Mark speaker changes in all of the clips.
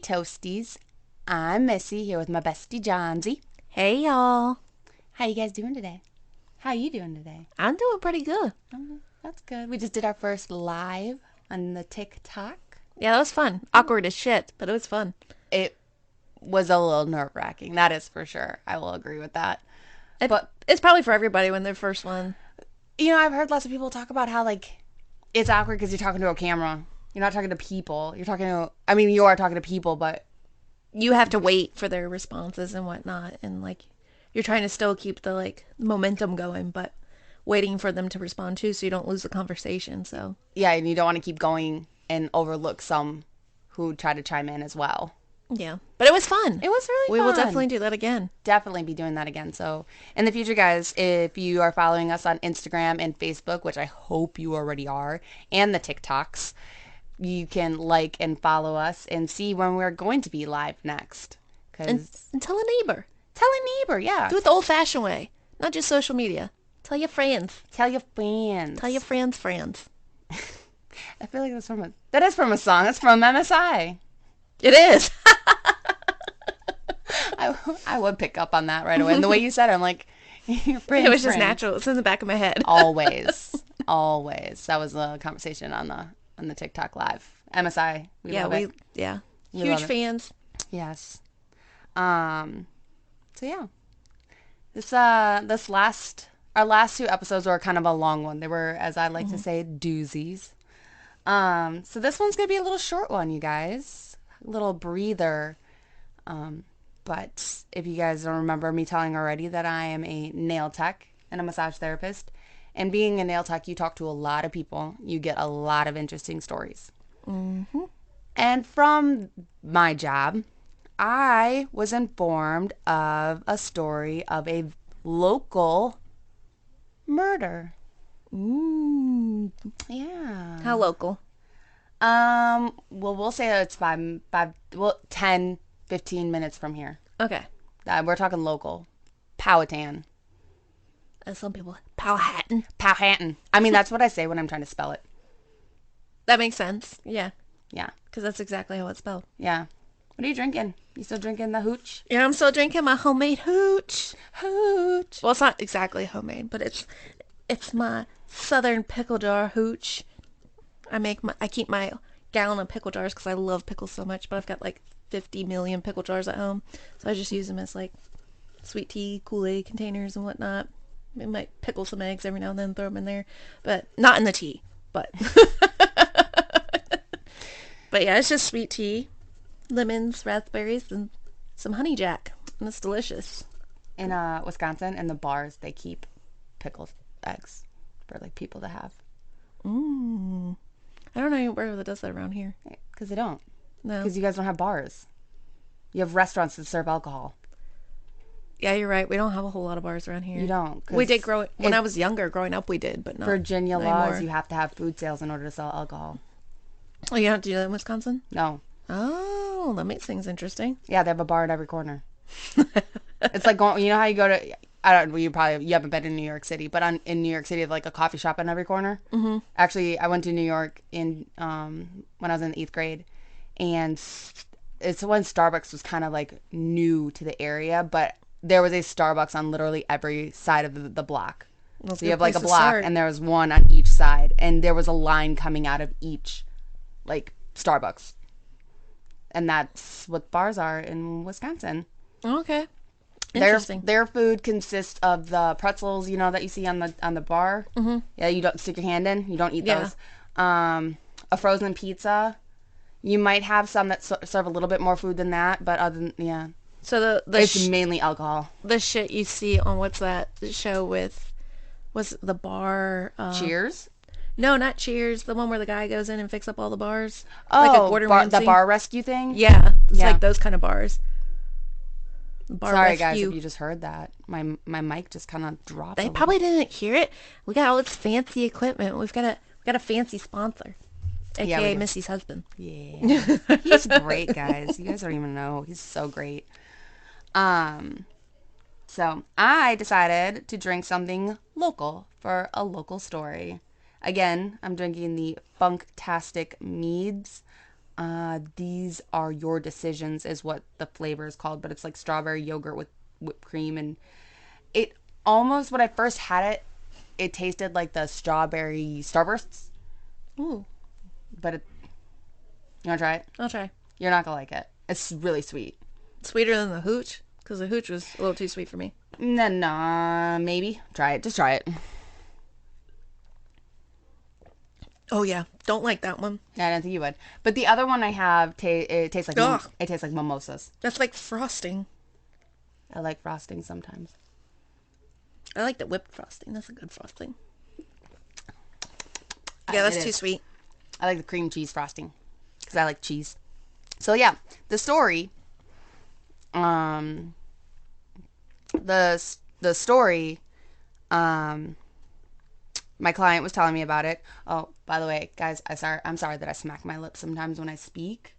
Speaker 1: Toasties. I'm Missy here with my bestie Johnsy.
Speaker 2: Hey, y'all.
Speaker 1: How you guys doing today? How you doing today?
Speaker 2: I'm doing pretty good.
Speaker 1: Oh, that's good. We just did our first live on the TikTok.
Speaker 2: Yeah, that was fun. Awkward as shit, but it was fun.
Speaker 1: It was a little nerve-wracking. That is for sure. I will agree with that. But
Speaker 2: It's probably for everybody when their first one.
Speaker 1: you know, I've heard lots of people talk about how it's awkward because you're talking to a camera. You're not talking to people. You are talking to people, but
Speaker 2: You have to wait for their responses and whatnot, and you're trying to still keep the momentum going, but waiting for them to respond too, so you don't lose the conversation. So
Speaker 1: yeah, and you don't want to keep going and overlook some who try to chime in as well.
Speaker 2: yeah, but it was fun.
Speaker 1: It was really
Speaker 2: We
Speaker 1: fun.
Speaker 2: will definitely do that again.
Speaker 1: Definitely be doing that again. So in the future, guys, if you are following us on Instagram and Facebook, which I hope you already are, and the TikToks, you can like and follow us and see when we're going to be live next.
Speaker 2: And tell a neighbor.
Speaker 1: Tell a neighbor, yeah.
Speaker 2: Do it the old-fashioned way, not just social media. Tell your friends.
Speaker 1: Tell your friends.
Speaker 2: Tell your friends.
Speaker 1: I feel like that is from a song. That's from MSI.
Speaker 2: It is.
Speaker 1: I would pick up on that right away. And the way you said it, I'm like, your friends.
Speaker 2: It was just natural. It's in the back of my head.
Speaker 1: Always. That was the conversation on the TikTok live. MSI. We love it.
Speaker 2: Huge fans.
Speaker 1: Yes. So yeah. Our last two episodes were kind of a long one. They were, as I like to say, doozies. So this one's gonna be a little short one, you guys. A little breather. But if you guys don't remember me telling already that I am a nail tech and a massage therapist, and being a nail tech, you talk to a lot of people. You get a lot of interesting stories.
Speaker 2: Mm-hmm.
Speaker 1: And from my job, I was informed of a story of a local murder.
Speaker 2: Ooh.
Speaker 1: Yeah.
Speaker 2: How local?
Speaker 1: Well, we'll say that it's 10, 15 minutes from here.
Speaker 2: Okay.
Speaker 1: We're talking local. Powhatan.
Speaker 2: As some people, Powhatan.
Speaker 1: Powhatan. I mean, that's what I say when I'm trying to spell it.
Speaker 2: That makes sense. Yeah.
Speaker 1: Yeah.
Speaker 2: Because that's exactly how it's spelled.
Speaker 1: Yeah. What are you drinking? You still drinking the hooch?
Speaker 2: Yeah, I'm still drinking my homemade hooch.
Speaker 1: Hooch.
Speaker 2: Well, it's not exactly homemade, but it's my southern pickle jar hooch. I keep my gallon of pickle jars because I love pickles so much, but I've got 50 million pickle jars at home, so I just use them as sweet tea, Kool-Aid containers and whatnot. I might pickle some eggs every now and then, throw them in there, but not in the tea. But but yeah, it's just sweet tea, lemons, raspberries, and some honey jack, and it's delicious.
Speaker 1: In Wisconsin, in the bars, they keep pickled eggs for people to have.
Speaker 2: Mmm. I don't know anywhere that does that around here.
Speaker 1: Because they don't.
Speaker 2: No.
Speaker 1: Because you guys don't have bars. You have restaurants that serve alcohol.
Speaker 2: Yeah, you're right. We don't have a whole lot of bars around here.
Speaker 1: You don't.
Speaker 2: We did when I was younger. Growing up, we did, but not
Speaker 1: Virginia
Speaker 2: not
Speaker 1: laws,
Speaker 2: anymore.
Speaker 1: you have to have food sales in order to sell alcohol.
Speaker 2: Oh, you don't do that in Wisconsin?
Speaker 1: No.
Speaker 2: Oh, that makes things interesting.
Speaker 1: Yeah, they have a bar at every corner. It's like going. You know how you go to. I don't. Well, you haven't been in New York City, but in New York City, they have a coffee shop on every corner.
Speaker 2: Mm-hmm.
Speaker 1: Actually, I went to New York when I was in the 8th grade, and it's when Starbucks was kind of new to the area, but there was a Starbucks on literally every side of the block.
Speaker 2: Well,
Speaker 1: so you have a block, and there was one on each side, and there was a line coming out of each Starbucks, and that's what bars are in Wisconsin.
Speaker 2: Okay. Interesting.
Speaker 1: Their food consists of the pretzels, that you see on the bar.
Speaker 2: Mm-hmm.
Speaker 1: Yeah, you don't stick your hand in. You don't eat those. A frozen pizza. You might have some that serve a little bit more food than that, but
Speaker 2: So
Speaker 1: it's mainly alcohol.
Speaker 2: The shit you see on what's that show with? Was the bar?
Speaker 1: Cheers?
Speaker 2: No, not Cheers. The one where the guy goes in and fixes up all the bars.
Speaker 1: Oh,
Speaker 2: a Gordon Ramsay.
Speaker 1: The bar rescue thing.
Speaker 2: Yeah, it's those kind of bars.
Speaker 1: Sorry,
Speaker 2: rescue.
Speaker 1: guys, if you just heard that. My mic just kind of dropped.
Speaker 2: They probably didn't hear it. We got all this fancy equipment. We got a fancy sponsor, aka Missy's husband.
Speaker 1: Yeah, he's great, guys. You guys don't even know. He's so great. So I decided to drink something local for a local story. Again, I'm drinking the Funktastic Meads These are your decisions is what the flavor is called, but it's like strawberry yogurt with whipped cream, and it almost, when I first had it, it tasted like the strawberry Starbursts,
Speaker 2: Ooh,
Speaker 1: but you want to try it?
Speaker 2: I'll try.
Speaker 1: You're not going to like it. It's really sweet.
Speaker 2: Sweeter than the hooch? Because the hooch was a little too sweet for me.
Speaker 1: No, maybe. Try it. Just try it.
Speaker 2: Oh, yeah. Don't like that one.
Speaker 1: I don't think you would. But the other one I have, it tastes like
Speaker 2: Ugh.
Speaker 1: it tastes like mimosas.
Speaker 2: That's like frosting.
Speaker 1: I like frosting sometimes.
Speaker 2: I like the whipped frosting. That's a good frosting. Yeah, that's too sweet.
Speaker 1: I like the cream cheese frosting because I like cheese. So yeah, the story, the story, my client was telling me about it. Oh, by the way, guys, I'm sorry that I smack my lips sometimes when I speak.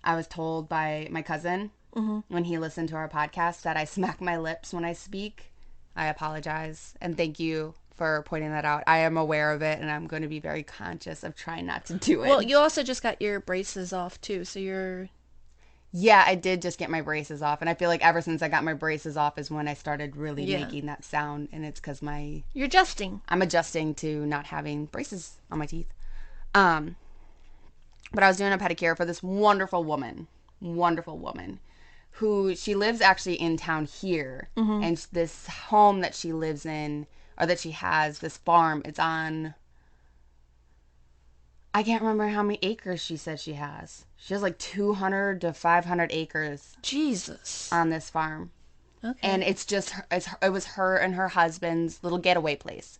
Speaker 1: I was told by my cousin when he listened to our podcast that I smack my lips when I speak. I apologize, and thank you for pointing that out. I am aware of it, and I'm going to be very conscious of trying not to do it.
Speaker 2: Well, you also just got your braces off, too, so you're...
Speaker 1: Yeah, I did just get my braces off, and I feel like ever since I got my braces off is when I started really making that sound, and it's because
Speaker 2: You're adjusting.
Speaker 1: I'm adjusting to not having braces on my teeth. But I was doing a pedicure for this wonderful woman, who she lives actually in town here, and this home that she lives in, or that she has, this farm, it's on, I can't remember how many acres she said she has. She has like 200 to 500 acres
Speaker 2: Jesus.
Speaker 1: on this farm.
Speaker 2: Okay.
Speaker 1: And it's just, it was her and her husband's little getaway place.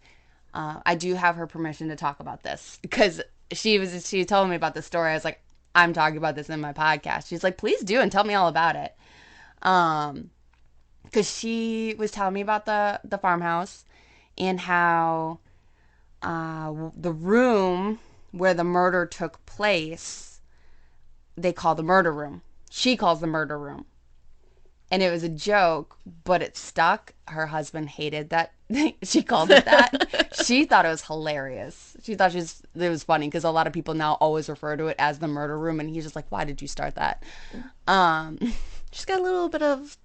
Speaker 1: I do have her permission to talk about this because she told me about this story. I was like, I'm talking about this in my podcast. She's like, please do, and tell me all about it. Because she was telling me about the farmhouse and how the room where the murder took place, they call the murder room. She calls the murder room. And it was a joke, but it stuck. Her husband hated that she called it that. She thought it was hilarious. She thought it was funny because a lot of people now always refer to it as the murder room, and he's just like, why did you start that?
Speaker 2: She's got a little bit of,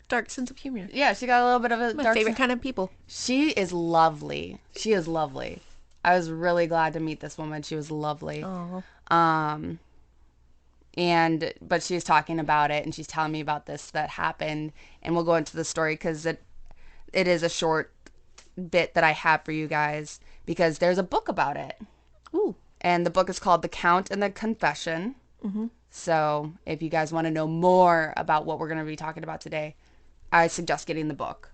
Speaker 2: dark sense of humor.
Speaker 1: Yeah, she got a little bit of a
Speaker 2: My favorite kind of people.
Speaker 1: She is lovely. She is lovely. I was really glad to meet this woman. She was lovely.
Speaker 2: Oh.
Speaker 1: But she's talking about it, and she's telling me about this that happened, and we'll go into the story because it is a short bit that I have for you guys because there's a book about it.
Speaker 2: Ooh.
Speaker 1: And the book is called The Count and the Confession. Mm-hmm. So if you guys want to know more about what we're going to be talking about today, I suggest getting the book.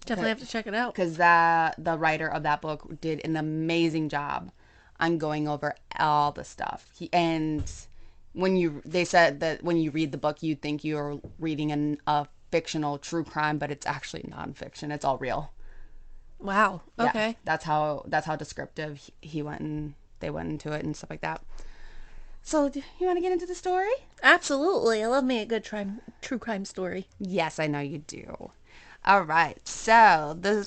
Speaker 2: Definitely have to check it out.
Speaker 1: Because the writer of that book did an amazing job on going over all the stuff. They said that when you read the book, you think you're reading a fictional true crime, but it's actually nonfiction. It's all real.
Speaker 2: Wow. Okay.
Speaker 1: Yeah, that's how descriptive they went into it and stuff like that. So, do you want to get into the story?
Speaker 2: Absolutely. I love me a good true crime story.
Speaker 1: Yes, I know you do. All right. So, the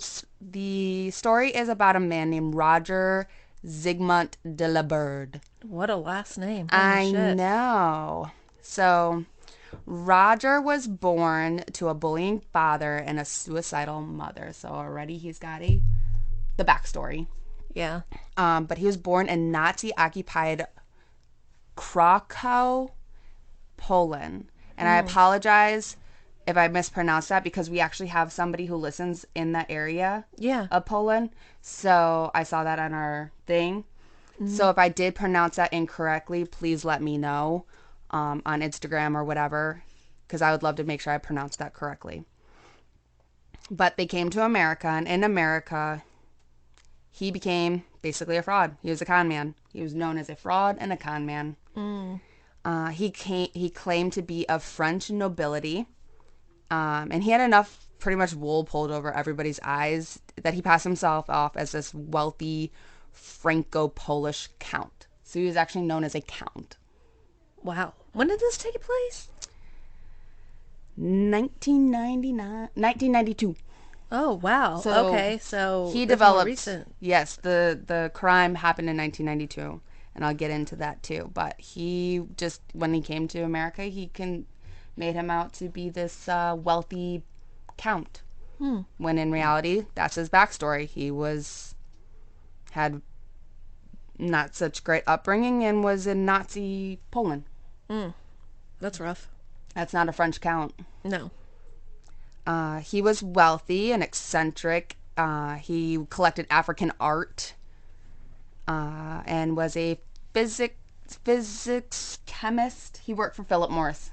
Speaker 1: story is about a man named Roger Zygmunt de la Burde.
Speaker 2: What a last name.
Speaker 1: I know. So, Roger was born to a bullying father and a suicidal mother. So already he's got the backstory.
Speaker 2: Yeah.
Speaker 1: But he was born in Nazi-occupied Krakow, Poland. And I apologize if I mispronounced that because we actually have somebody who listens in that area of Poland. So I saw that on our thing. So if I did pronounce that incorrectly, please let me know on Instagram or whatever, because I would love to make sure I pronounced that correctly. But they came to America, and in America, he became basically a fraud. He was a con man. He was known as a fraud and a con man. He claimed to be of French nobility, and he had enough pretty much wool pulled over everybody's eyes that he passed himself off as this wealthy Franco-Polish count. So he was actually known as a count.
Speaker 2: Wow. When did this take place?
Speaker 1: 1992.
Speaker 2: Oh, wow.
Speaker 1: So
Speaker 2: okay, so
Speaker 1: he
Speaker 2: it's
Speaker 1: developed.
Speaker 2: more recent.
Speaker 1: Yes, the crime happened in 1992, and I'll get into that too. But he just, when he came to America, made him out to be this wealthy count, when in reality, that's his backstory. Had not such great upbringing and was in Nazi Poland.
Speaker 2: That's rough.
Speaker 1: That's not a French count.
Speaker 2: No.
Speaker 1: He was wealthy and eccentric. He collected African art and was a physics chemist. He worked for Philip Morris.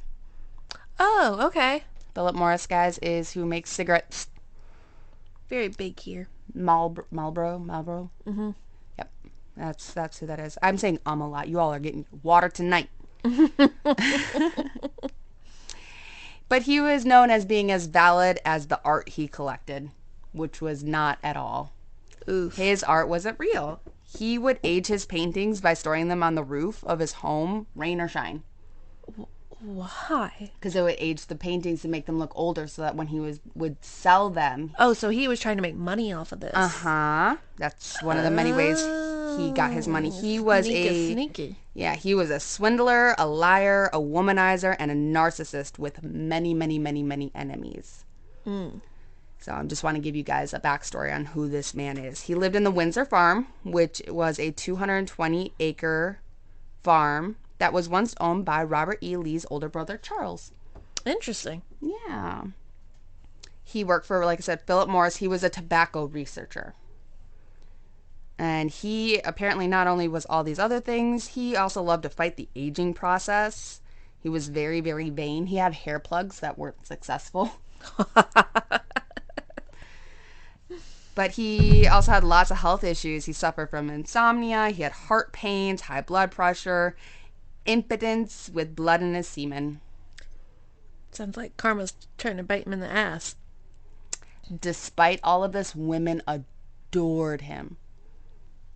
Speaker 2: Oh, okay.
Speaker 1: Philip Morris, guys, is who makes cigarettes.
Speaker 2: Very big here.
Speaker 1: Marlboro. Mm-hmm. Yep, that's who that is. I'm saying a lot. You all are getting water tonight. But he was known as being as valid as the art he collected, which was not at all.
Speaker 2: Oof.
Speaker 1: His art wasn't real. He would age his paintings by storing them on the roof of his home, rain or shine.
Speaker 2: Why?
Speaker 1: Because it would age the paintings to make them look older, so that when he would sell them.
Speaker 2: Oh, so he was trying to make money off of this.
Speaker 1: That's one of the many ways he got his money. He was
Speaker 2: sneaky.
Speaker 1: Yeah, he was a swindler, a liar, a womanizer, and a narcissist with many, many, many, many enemies. So I just want to give you guys a backstory on who this man is. He lived in the Windsor Farm, which was a 220-acre farm that was once owned by Robert E. Lee's older brother, Charles.
Speaker 2: Interesting.
Speaker 1: Yeah. He worked for, like I said, Philip Morris. He was a tobacco researcher. And he apparently not only was all these other things, he also loved to fight the aging process. He was very, very vain. He had hair plugs that weren't successful. But he also had lots of health issues. He suffered from insomnia. He had heart pains, high blood pressure, impotence with blood in his semen.
Speaker 2: Sounds like karma's trying to bite him in the ass.
Speaker 1: Despite all of this, women adored him.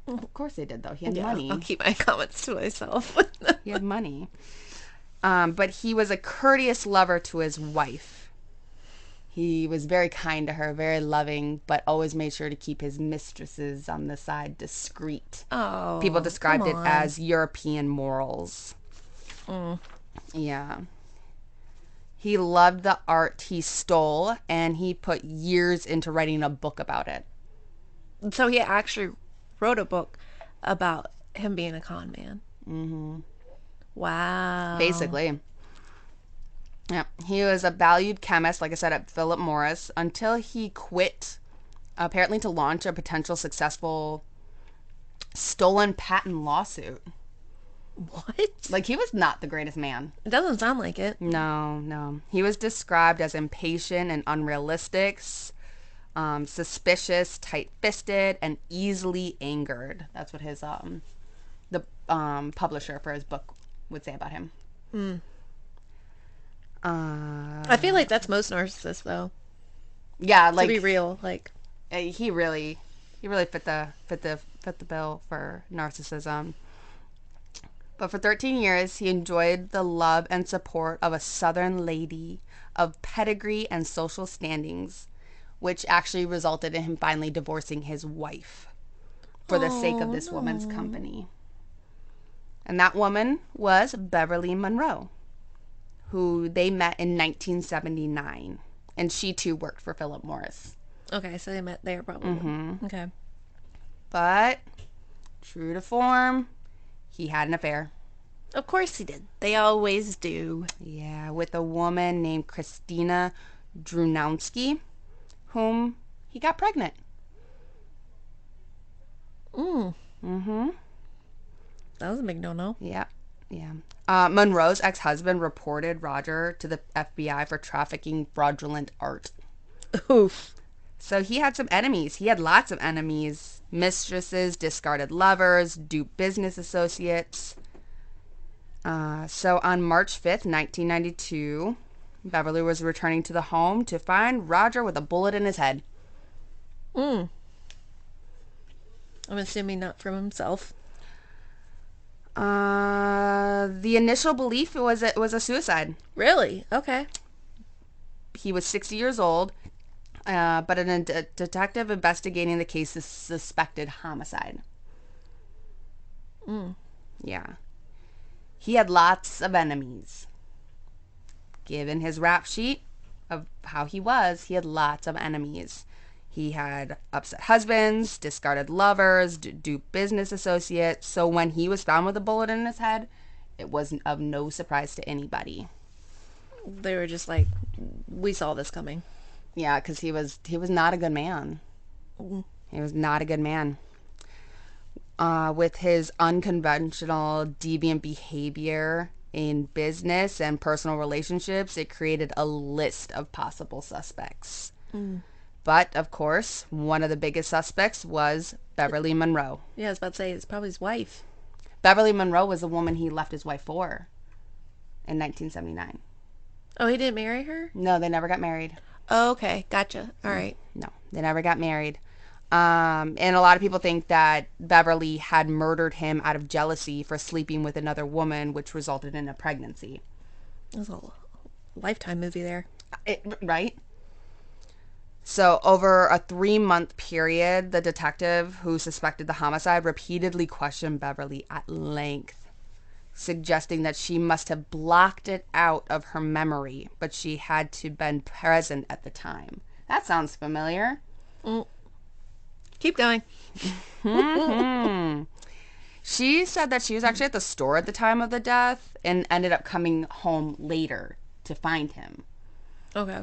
Speaker 1: Of course they did, though. He had money.
Speaker 2: I'll keep my comments to myself.
Speaker 1: He had money. But he was a courteous lover to his wife. He was very kind to her, very loving, but always made sure to keep his mistresses on the side discreet.
Speaker 2: Oh,
Speaker 1: people described it as European morals. Yeah. He loved the art he stole, and he put years into writing a book about it.
Speaker 2: So he actually wrote a book about him being a con man.
Speaker 1: Mm-hmm.
Speaker 2: Wow.
Speaker 1: Basically. Yeah. He was a valued chemist, like I said, at Philip Morris, until he quit, apparently to launch a potential successful stolen patent lawsuit.
Speaker 2: What?
Speaker 1: Like, he was not the greatest man.
Speaker 2: It doesn't sound like it.
Speaker 1: No. He was described as impatient and unrealistic, suspicious, tight-fisted, and easily angered. That's what his the publisher for his book would say about him.
Speaker 2: I feel like that's most narcissists, though.
Speaker 1: Yeah, like,
Speaker 2: to be real, like
Speaker 1: he really fit the bill for narcissism. But for 13 years, he enjoyed the love and support of a Southern lady of pedigree and social standings, which actually resulted in him finally divorcing his wife for the sake of this woman's company. And that woman was Beverly Monroe, who they met in 1979. And she, too, worked for Philip Morris.
Speaker 2: Okay, so they met there probably.
Speaker 1: Mm-hmm.
Speaker 2: Okay.
Speaker 1: But, true to form, he had an affair.
Speaker 2: Of course he did. They always do.
Speaker 1: Yeah, with a woman named Christina Drunowski, whom he got pregnant. Mm-hmm.
Speaker 2: That was a big no-no.
Speaker 1: Yeah. Monroe's ex-husband reported Roger to the FBI for trafficking fraudulent art.
Speaker 2: Oof.
Speaker 1: So he had some enemies. He had lots of enemies. Mistresses, discarded lovers, duped business associates. So on March 5th, 1992, Beverly was returning to the home to find Roger with a bullet in his head.
Speaker 2: I'm assuming not from himself.
Speaker 1: The initial belief was it was a suicide.
Speaker 2: Really? Okay.
Speaker 1: He was 60 years old, but a detective investigating the case suspected homicide. Yeah. He had lots of enemies. Given his rap sheet of how he was, he had lots of enemies. He had upset husbands, discarded lovers, duped business associates. So when he was found with a bullet in his head, it was of no surprise to anybody.
Speaker 2: They were just like, we saw this coming.
Speaker 1: Yeah, because he was not a good man.
Speaker 2: Mm.
Speaker 1: He was not a good man. With his unconventional, deviant behavior in business and personal relationships, it created a list of possible suspects.
Speaker 2: Mm.
Speaker 1: But, of course, one of the biggest suspects was Beverly Monroe.
Speaker 2: Yeah, I was about to say, it's probably his wife.
Speaker 1: Beverly Monroe was the woman he left his wife for in 1979.
Speaker 2: Oh, he didn't marry her?
Speaker 1: No, they never got married.
Speaker 2: Oh, okay. Gotcha. All right.
Speaker 1: No, they never got married. And a lot of people think that Beverly had murdered him out of jealousy for sleeping with another woman, which resulted in a pregnancy.
Speaker 2: That was a Lifetime movie there.
Speaker 1: Right? So, over a 3-month period, the detective who suspected the homicide repeatedly questioned Beverly at length, suggesting that she must have blocked it out of her memory, but she had to have been present at the time. That sounds familiar.
Speaker 2: Mm. Keep going.
Speaker 1: She said that she was actually at the store at the time of the death and ended up coming home later to find him.
Speaker 2: Okay.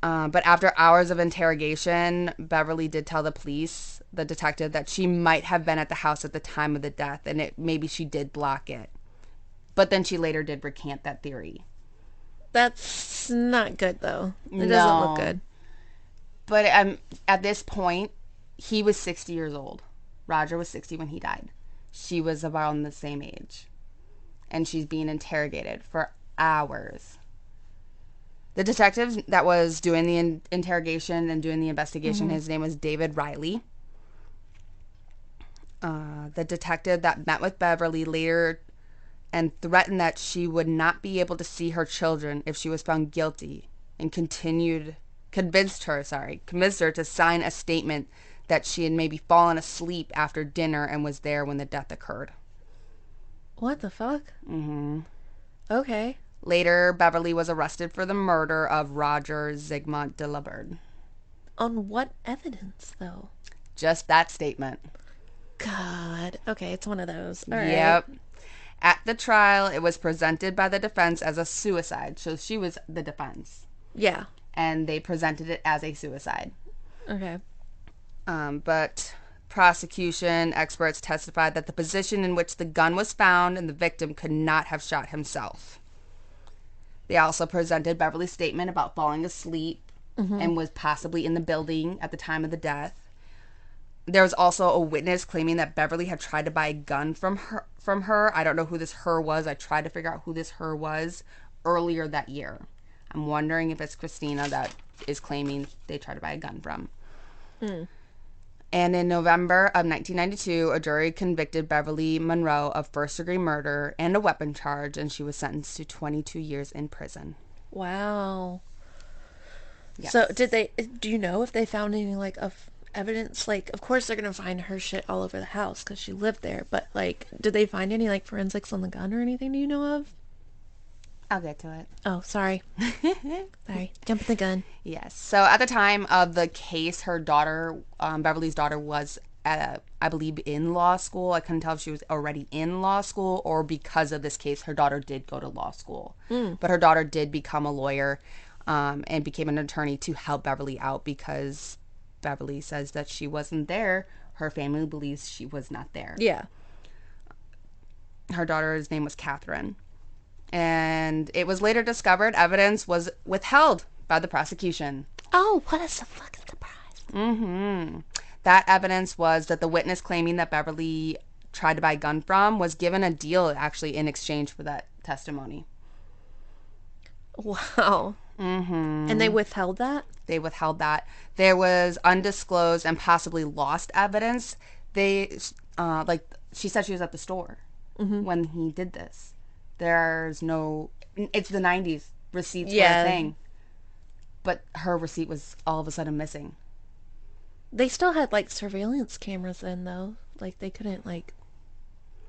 Speaker 1: But after hours of interrogation, Beverly did tell the police, the detective, that she might have been at the house at the time of the death, and maybe she did block it. But then she later did recant that theory.
Speaker 2: That's not good, though. It doesn't
Speaker 1: No.
Speaker 2: look good.
Speaker 1: But at this point, he was 60 years old. Roger was 60 when he died. She was around the same age. And she's being interrogated for hours. The detective that was doing the interrogation and doing the investigation, his name was David Riley. The detective that met with Beverly later and threatened that she would not be able to see her children if she was found guilty, and convinced her to sign a statement that she had maybe fallen asleep after dinner and was there when the death occurred.
Speaker 2: What the fuck?
Speaker 1: Mm-hmm.
Speaker 2: Okay.
Speaker 1: Later, Beverly was arrested for the murder of Roger Zygmunt de la Burde.
Speaker 2: On what evidence, though?
Speaker 1: Just that statement.
Speaker 2: God. Okay, it's one of those. All
Speaker 1: Yep.
Speaker 2: right.
Speaker 1: At the trial, it was presented by the defense as a suicide. So she was the defense.
Speaker 2: Yeah.
Speaker 1: And they presented it as a suicide.
Speaker 2: Okay.
Speaker 1: But prosecution experts testified that the position in which the gun was found and the victim could not have shot himself. They also presented Beverly's statement about falling asleep and was possibly in the building at the time of the death. There was also a witness claiming that Beverly had tried to buy a gun from her. I don't know who this her was. I tried to figure out who this her was earlier that year. I'm wondering if it's Christina that is claiming they tried to buy a gun from.
Speaker 2: Mm.
Speaker 1: And in November of 1992, a jury convicted Beverly Monroe of first-degree murder and a weapon charge, and she was sentenced to 22 years in prison.
Speaker 2: Wow.
Speaker 1: Yes.
Speaker 2: So do you know if they found any, like, of evidence? Like, of course they're going to find her shit all over the house because she lived there. But, like, did they find any, like, forensics on the gun or anything do you know of?
Speaker 1: I'll get to it.
Speaker 2: Oh, sorry. Sorry. Jumping the gun.
Speaker 1: Yes. So at the time of the case, her daughter, Beverly's daughter, was I believe, in law school. I couldn't tell if she was already in law school or because of this case, her daughter did go to law school. But her daughter did become a lawyer and became an attorney to help Beverly out because Beverly says that she wasn't there. Her family believes she was not there.
Speaker 2: Yeah.
Speaker 1: Her daughter's name was Catherine. And it was later discovered evidence was withheld by the prosecution.
Speaker 2: Oh, what a fucking surprise.
Speaker 1: Mm-hmm. That evidence was that the witness claiming that Beverly tried to buy a gun from was given a deal actually in exchange for that testimony.
Speaker 2: Wow.
Speaker 1: Mm-hmm.
Speaker 2: And they withheld that?
Speaker 1: They withheld that. There was undisclosed and possibly lost evidence. They, she said she was at the store when he did this. There's no, it's the 90s. Receipts were a thing. But her receipt was all of a sudden missing.
Speaker 2: They still had, like, surveillance cameras then, though. Like, they couldn't, like...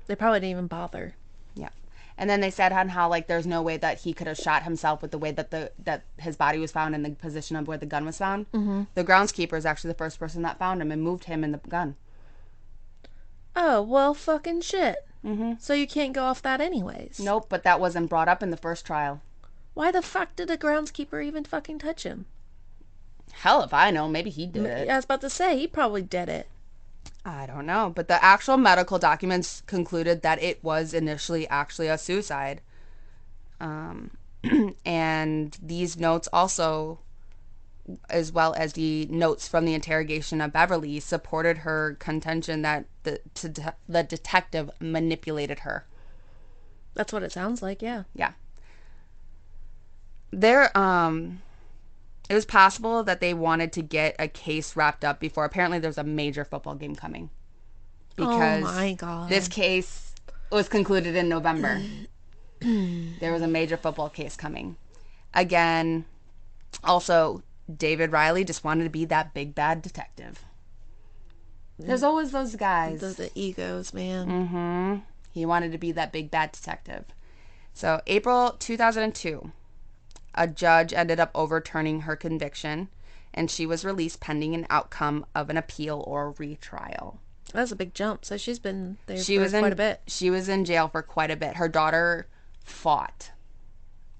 Speaker 2: They probably didn't even bother.
Speaker 1: Yeah. And then they said on how like there's no way that he could have shot himself with the way that that his body was found in the position of where the gun was found.
Speaker 2: Mm-hmm.
Speaker 1: The groundskeeper is actually the first person that found him and moved him in the gun.
Speaker 2: Oh, well, fucking shit.
Speaker 1: Mm-hmm.
Speaker 2: So you can't go off that anyways.
Speaker 1: Nope, but that wasn't brought up in the first trial.
Speaker 2: Why the fuck did the groundskeeper even fucking touch him?
Speaker 1: Hell if I know. Maybe he did it.
Speaker 2: I was about to say, he probably did it.
Speaker 1: I don't know. But the actual medical documents concluded that it was initially actually a suicide. And these notes also, as well as the notes from the interrogation of Beverly, supported her contention that the detective manipulated her.
Speaker 2: That's what it sounds like, yeah.
Speaker 1: Yeah. It was possible that they wanted to get a case wrapped up before. Apparently, there's a major football game coming. Because
Speaker 2: oh my God.
Speaker 1: this case was concluded in November. There was a major football case coming. Again, also, David Riley just wanted to be that big bad detective. There's always those guys.
Speaker 2: The egos, man.
Speaker 1: Mm-hmm. He wanted to be that big bad detective. So, April 2002, a judge ended up overturning her conviction, and she was released pending an outcome of an appeal or a retrial.
Speaker 2: That's a big jump. So she's been there for quite a bit.
Speaker 1: She was in jail for quite a bit. Her daughter fought.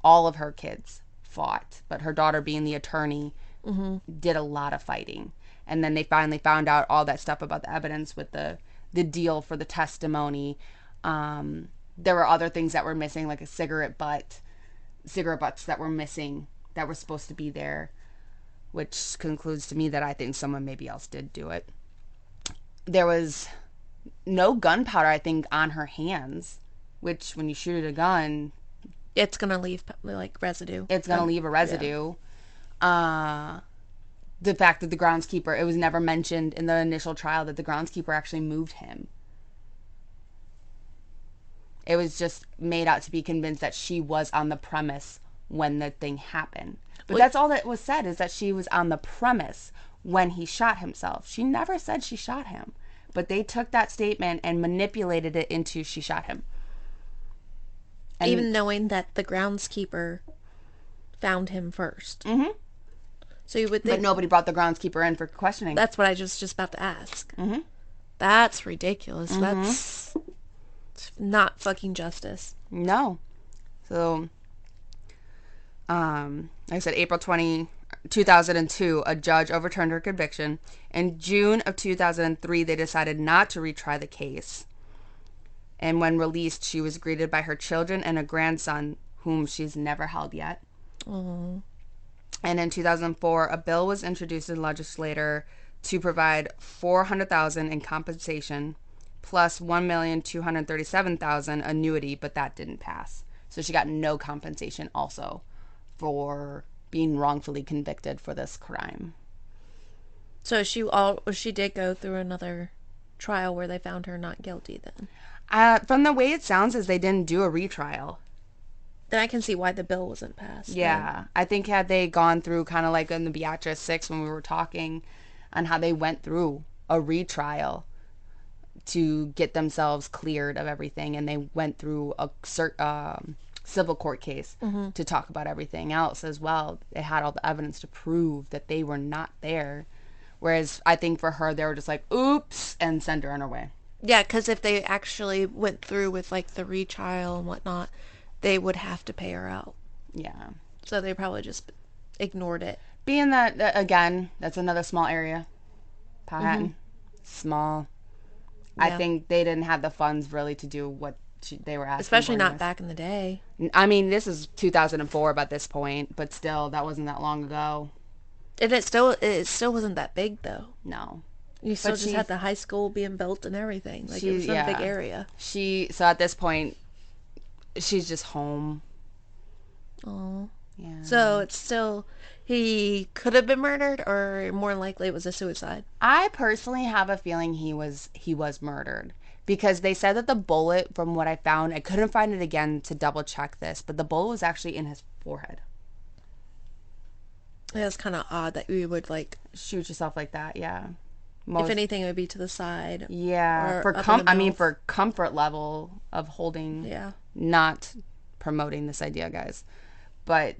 Speaker 1: All of her kids fought. But her daughter, being the attorney, did a lot of fighting. And then they finally found out all that stuff about the evidence with the deal for the testimony. There were other things that were missing, like a cigarette butts that were missing that were supposed to be there, which concludes to me that I think someone maybe else did do it. There was no gunpowder, I think, on her hands, which when you shoot a gun,
Speaker 2: it's going to leave, like, residue.
Speaker 1: It's going to leave a residue. Yeah. The fact that the groundskeeper, it was never mentioned in the initial trial that the groundskeeper actually moved him. It was just made out to be convinced that she was on the premise when the thing happened. But that's all that was said, is that she was on the premise when he shot himself. She never said she shot him. But they took that statement and manipulated it into she shot him. And
Speaker 2: even knowing that the groundskeeper found him first.
Speaker 1: Mm-hmm.
Speaker 2: So you would think...
Speaker 1: But nobody brought the groundskeeper in for questioning.
Speaker 2: That's what I just about to ask.
Speaker 1: Mm-hmm.
Speaker 2: That's ridiculous. Mm-hmm. That's not fucking justice.
Speaker 1: No. So, like I said, April 2002, a judge overturned her conviction. In June of 2003, they decided not to retry the case. And when released, she was greeted by her children and a grandson, whom she's never held yet.
Speaker 2: Mm-hmm.
Speaker 1: And in 2004, a bill was introduced in legislature to provide $400,000 in compensation, plus $1,237,000 annuity, but that didn't pass. So she got no compensation also for being wrongfully convicted for this crime.
Speaker 2: So she did go through another trial where they found her not guilty then?
Speaker 1: From the way it sounds is they didn't do a retrial.
Speaker 2: Then I can see why the bill wasn't passed.
Speaker 1: Yeah.
Speaker 2: Then.
Speaker 1: I think had they gone through kind of like in the Beatrice 6 when we were talking on how they went through a retrial to get themselves cleared of everything, and they went through a civil court case to talk about everything else as well. They had all the evidence to prove that they were not there. Whereas I think for her, they were just like, oops, and sent her on her way.
Speaker 2: Yeah, because if they actually went through with like the retrial and whatnot, they would have to pay her out.
Speaker 1: Yeah.
Speaker 2: So they probably just ignored it.
Speaker 1: Being that, again, that's another small area. Powhatan. Small. Yeah. I think they didn't have the funds really to do what they were asking.
Speaker 2: Especially not back in the day.
Speaker 1: I mean, this is 2004 by this point, but still, that wasn't that long ago.
Speaker 2: And it still wasn't that big, though.
Speaker 1: No.
Speaker 2: You still just had the high school being built and everything. Like, it was a big area.
Speaker 1: So at this point, she's just home.
Speaker 2: Oh.
Speaker 1: Yeah.
Speaker 2: So it's still, he could have been murdered, or more likely it was a suicide.
Speaker 1: I personally have a feeling he was murdered, because they said that the bullet, from what I found, I couldn't find it again to double check this, but the bullet was actually in his forehead.
Speaker 2: Yeah, it's kind of odd that you would like
Speaker 1: shoot yourself like that. Yeah.
Speaker 2: If
Speaker 1: Most,
Speaker 2: anything, it would be to the side
Speaker 1: yeah,
Speaker 2: or up in the
Speaker 1: I mean
Speaker 2: mouth.
Speaker 1: for comfort level of holding,
Speaker 2: Yeah.
Speaker 1: not promoting this idea, guys, but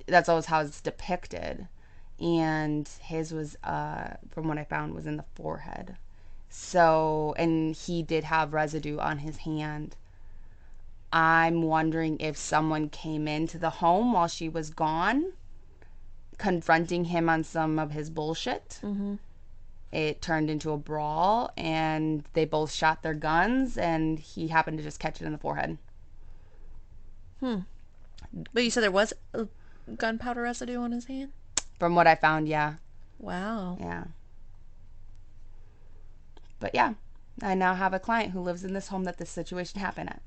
Speaker 1: that's always how it's depicted. And his was, from what I found, was in the forehead. So, and he did have residue on his hand. I'm wondering if someone came into the home while she was gone, confronting him on some of his bullshit.
Speaker 2: Mm-hmm.
Speaker 1: It turned into a brawl, and they both shot their guns, and he happened to just catch it in the forehead.
Speaker 2: Hmm. But you said there was a gunpowder residue on his hand?
Speaker 1: From what I found, yeah.
Speaker 2: Wow.
Speaker 1: Yeah. But yeah, I now have a client who lives in this home that this situation happened at.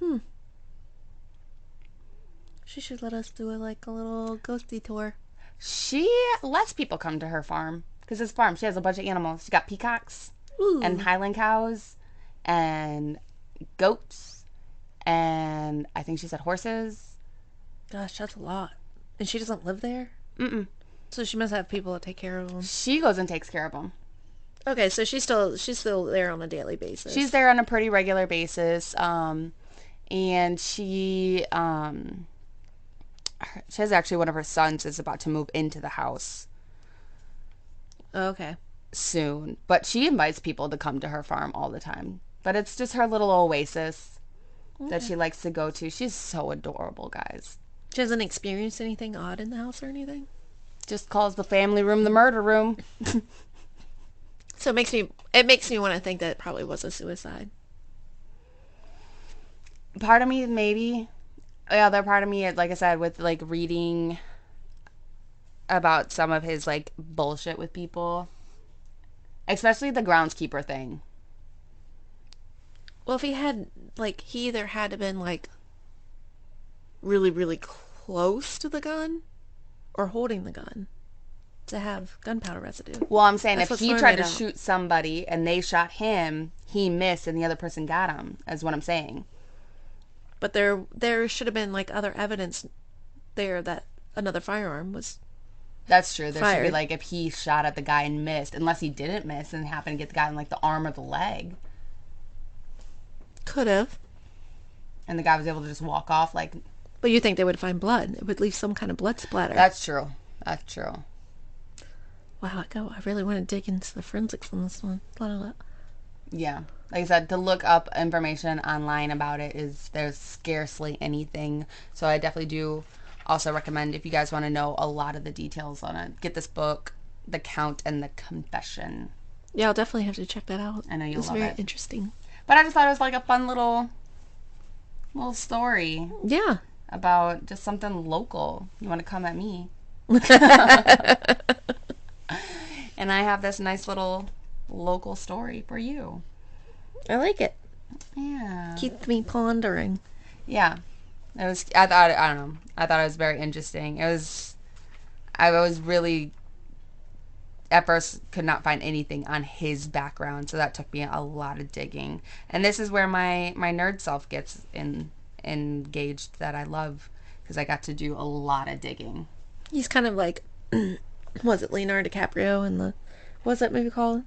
Speaker 2: Hmm. She should let us do a little ghosty tour.
Speaker 1: She lets people come to her farm because this farm, she has a bunch of animals. She got peacocks and
Speaker 2: Ooh.
Speaker 1: Highland cows and goats, and I think she said horses.
Speaker 2: Gosh, that's a lot. And she doesn't live there?
Speaker 1: Mm-mm.
Speaker 2: So she must have people that take care of them.
Speaker 1: She goes and takes care of them.
Speaker 2: Okay, so she's still there on a daily basis.
Speaker 1: She's there on a pretty regular basis, and she has actually one of her sons is about to move into the house
Speaker 2: Okay.
Speaker 1: soon, but she invites people to come to her farm all the time. But it's just her little oasis that she likes to go to. She's so adorable, guys.
Speaker 2: She hasn't experienced anything odd in the house or anything?
Speaker 1: Just calls the family room the murder room.
Speaker 2: So it makes me want to think that it probably was a suicide.
Speaker 1: Part of me, maybe. The other part of me, like I said, with like reading about some of his like bullshit with people, especially the groundskeeper thing.
Speaker 2: Well, if he either had to been really, really close to the gun or holding the gun to have gunpowder residue.
Speaker 1: Well, I'm saying
Speaker 2: That's
Speaker 1: if
Speaker 2: what's
Speaker 1: he
Speaker 2: throwing
Speaker 1: tried
Speaker 2: me
Speaker 1: to
Speaker 2: down.
Speaker 1: shoot somebody and they shot him, he missed and the other person got him, is what I'm saying.
Speaker 2: But there should have been other evidence there that another firearm was
Speaker 1: That's true. There should be
Speaker 2: fired.
Speaker 1: like if he shot at the guy and missed, unless he didn't miss and happened to get the guy in like the arm or the leg,
Speaker 2: Could have.
Speaker 1: and the guy was able to just walk off. Like,
Speaker 2: But you think they would find blood? It would leave some kind of blood splatter.
Speaker 1: that's true. That's true.
Speaker 2: Wow, I really want to dig into the forensics on this one.
Speaker 1: Yeah. Like I said, to look up information online about it there's scarcely anything. So I definitely do also recommend, if you guys want to know a lot of the details on it, get this book, The Count and the Confession.
Speaker 2: Yeah, I'll definitely have to check that out.
Speaker 1: I know you'll
Speaker 2: It's
Speaker 1: love
Speaker 2: very
Speaker 1: it.
Speaker 2: interesting.
Speaker 1: But I just thought it was like a fun little story
Speaker 2: Yeah.
Speaker 1: about just something local. You want to come at me? And I have this nice little local story for you.
Speaker 2: I like it.
Speaker 1: Yeah.
Speaker 2: Keeps me pondering.
Speaker 1: Yeah. It was, I thought, I don't know. I thought it was very interesting. I was really, at first, could not find anything on his background. So that took me a lot of digging. And this is where my nerd self gets engaged, that I love, because I got to do a lot of digging.
Speaker 2: He's kind of like, was it Leonardo DiCaprio in what's that movie called?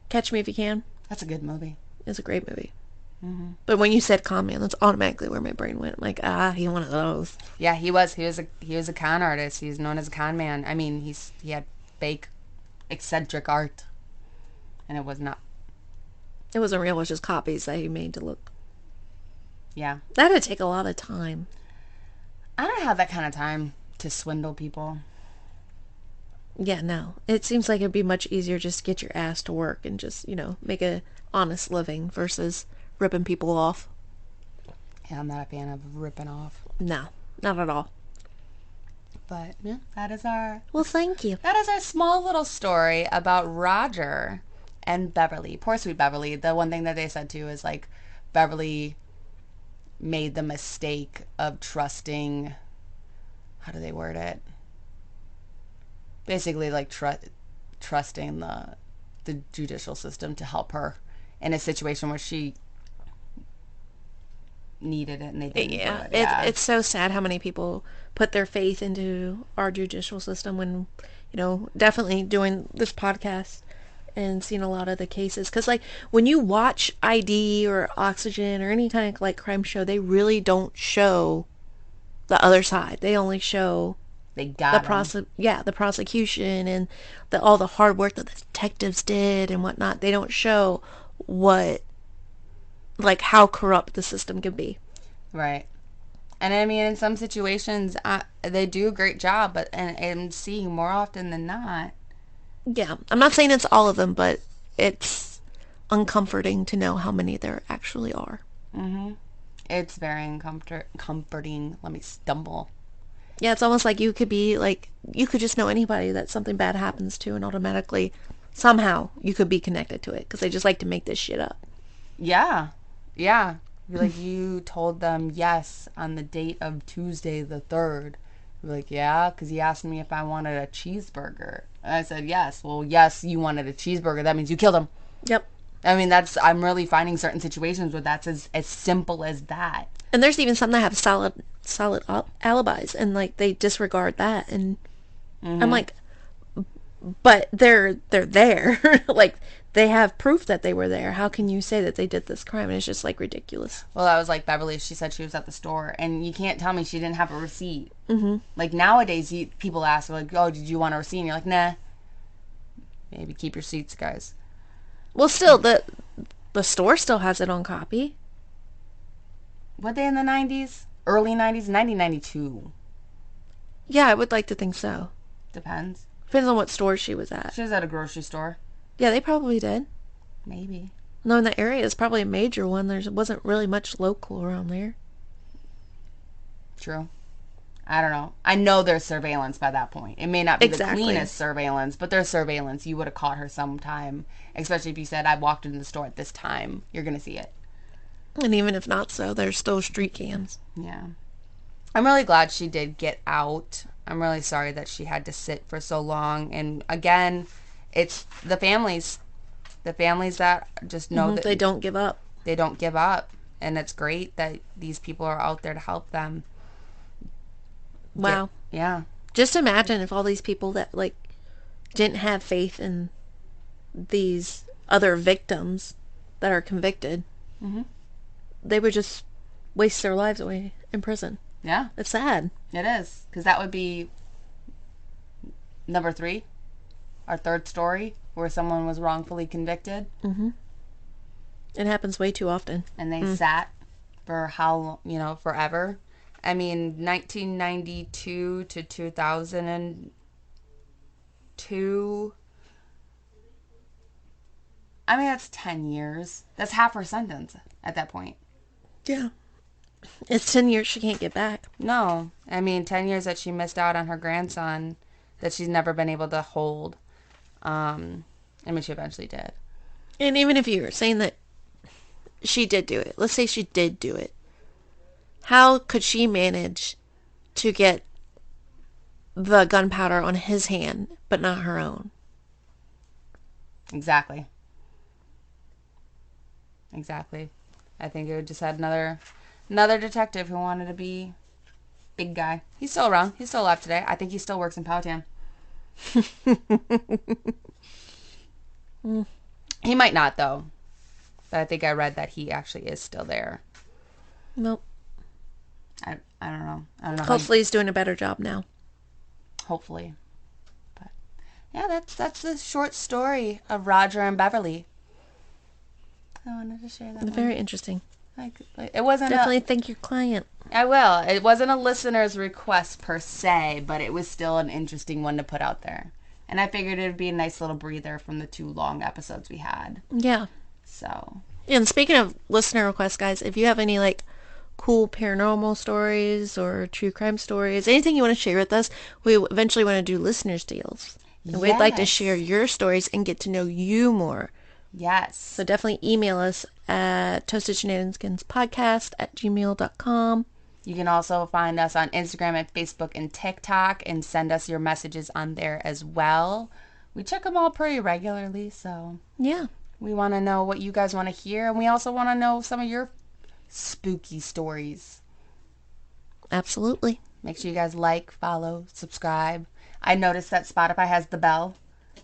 Speaker 2: Catch Me If You Can.
Speaker 1: That's a good movie.
Speaker 2: It's a great movie.
Speaker 1: Mm-hmm.
Speaker 2: But when you said con man, that's automatically where my brain went. I'm like, he's one of those.
Speaker 1: Yeah, he was a con artist. He's known as a con man. I mean, he had fake, eccentric art, and it was not.
Speaker 2: It wasn't real. It was just copies that he made to look.
Speaker 1: Yeah,
Speaker 2: That'd take a lot of time.
Speaker 1: I don't have that kind of time to swindle people.
Speaker 2: Yeah, no. It seems like it'd be much easier just to get your ass to work and just, make a honest living versus ripping people off.
Speaker 1: Yeah, I'm not a fan of ripping off.
Speaker 2: No, not at all.
Speaker 1: But yeah,
Speaker 2: Well, thank you.
Speaker 1: that is our small little story about Roger and Beverly. Poor sweet Beverly. The one thing that they said too is like Beverly made the mistake of trusting. How do they word it? Basically, like trusting the judicial system to help her in a situation where she needed it and they didn't do
Speaker 2: Yeah,
Speaker 1: it. Yeah.
Speaker 2: it's so sad how many people put their faith into our judicial system when, definitely doing this podcast and seeing a lot of the cases. Because, like, when you watch ID or Oxygen or any kind of, like, crime show, they really don't show the other side. They only show
Speaker 1: They got him.
Speaker 2: the prosecution and all the hard work that the detectives did and whatnot. They don't show what, like, how corrupt the system can be.
Speaker 1: Right. And I mean, in some situations, they do a great job, but and seeing more often than not.
Speaker 2: Yeah, I'm not saying it's all of them, but it's uncomforting to know how many there actually are.
Speaker 1: Mm-hmm. It's very comforting. Let me stumble.
Speaker 2: Yeah, it's almost like you could be like, you could just know anybody that something bad happens to, and automatically, somehow, you could be connected to it because they just like to make this shit up.
Speaker 1: Yeah. Yeah. Like, you told them yes on the date of Tuesday the 3rd. Like, yeah, because he asked me if I wanted a cheeseburger. And I said yes. Well, yes, you wanted a cheeseburger. That means you killed him.
Speaker 2: Yep.
Speaker 1: I mean, I'm really finding certain situations where that's as simple as that.
Speaker 2: And there's even some that have solid alibis, and like they disregard that, and I'm like, but they're there, like they have proof that they were there. How can you say that they did this crime? And it's just like ridiculous.
Speaker 1: Well, I was like Beverly. She said she was at the store, and you can't tell me she didn't have a receipt.
Speaker 2: Mm-hmm.
Speaker 1: Like, nowadays, people ask, like, "Oh, did you want a receipt?" And you're like, "Nah." Maybe keep your seats, guys.
Speaker 2: Well, still the store still has it on copy.
Speaker 1: What they in the 90s? Early 90s? 1992.
Speaker 2: Yeah, I would like to think so.
Speaker 1: Depends.
Speaker 2: Depends on what store she was at.
Speaker 1: She was at a grocery store.
Speaker 2: Yeah, they probably did.
Speaker 1: Maybe.
Speaker 2: No, in that area is probably a major one. There wasn't really much local around there.
Speaker 1: True. I don't know. I know there's surveillance by that point. It may not be the cleanest surveillance, but there's surveillance. You would have caught her sometime. Especially if you said, I walked into the store at this time. You're going to see it.
Speaker 2: And even if not so, there's still street cams.
Speaker 1: Yeah. I'm really glad she did get out. I'm really sorry that she had to sit for so long. And again, it's the families. The families that just know that
Speaker 2: they don't give up.
Speaker 1: They don't give up. And it's great that these people are out there to help them.
Speaker 2: Wow.
Speaker 1: Yeah.
Speaker 2: Just imagine if all these people that, like, didn't have faith in these other victims that are convicted, they would just waste their lives away in prison.
Speaker 1: Yeah.
Speaker 2: It's sad.
Speaker 1: It is. Because that would be number 3, our third story, where someone was wrongfully convicted.
Speaker 2: Mm-hmm. It happens way too often.
Speaker 1: And they sat for forever. I mean, 1992 to 2002. I mean, that's 10 years. That's half her sentence at that point.
Speaker 2: Yeah. It's 10 years she can't get back.
Speaker 1: No. I mean, 10 years that she missed out on her grandson that she's never been able to hold. I mean, she eventually did.
Speaker 2: And even if you're saying that she did do it, let's say she did do it, how could she manage to get the gunpowder on his hand, but not her own?
Speaker 1: Exactly. I think it just had another detective who wanted to be big guy. He's still around. He's still alive today. I think he still works in Powhatan. He might not, though. But I think I read that he actually is still there.
Speaker 2: Nope.
Speaker 1: I don't know. I don't know.
Speaker 2: Hopefully he's doing a better job now.
Speaker 1: Hopefully. But yeah, that's the short story of Roger and Beverly. I wanted to share that.
Speaker 2: Very interesting.
Speaker 1: It wasn't
Speaker 2: definitely thank your client.
Speaker 1: I will. It wasn't a listener's request per se, but it was still an interesting one to put out there. And I figured it would be a nice little breather from the 2 long episodes we had.
Speaker 2: Yeah.
Speaker 1: So.
Speaker 2: And speaking of listener requests, guys, if you have any cool paranormal stories or true crime stories, anything you want to share with us, we eventually want to do listeners deals. And we'd like to share your stories and get to know you more.
Speaker 1: Yes.
Speaker 2: So definitely email us at toastedshenaniganspodcast@gmail.com.
Speaker 1: You can also find us on Instagram and Facebook and TikTok and send us your messages on there as well. We check them all pretty regularly, so
Speaker 2: yeah.
Speaker 1: We want to know what you guys want to hear, and we also want to know some of your spooky stories.
Speaker 2: Absolutely.
Speaker 1: Make sure you guys like, follow, subscribe. I noticed that Spotify has the bell,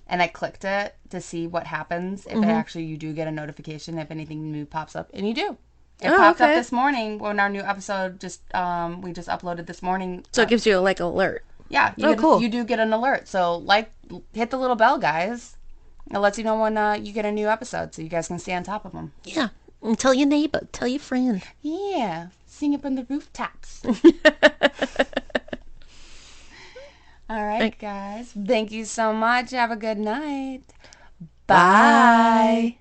Speaker 1: and I clicked it to see what happens if it actually you do get a notification if anything new pops up, and you do. It popped up
Speaker 2: Okay.
Speaker 1: this morning when our new episode we just uploaded this morning.
Speaker 2: So it gives you like alert.
Speaker 1: Yeah,
Speaker 2: Cool.
Speaker 1: you do get an alert. So hit the little bell, guys. It lets you know when you get a new episode, so you guys can stay on top of them.
Speaker 2: Yeah. And tell your neighbor. Tell your friend.
Speaker 1: Yeah, sing up on the rooftops. All right, guys. Thank you so much. Have a good night. Bye.
Speaker 2: Bye.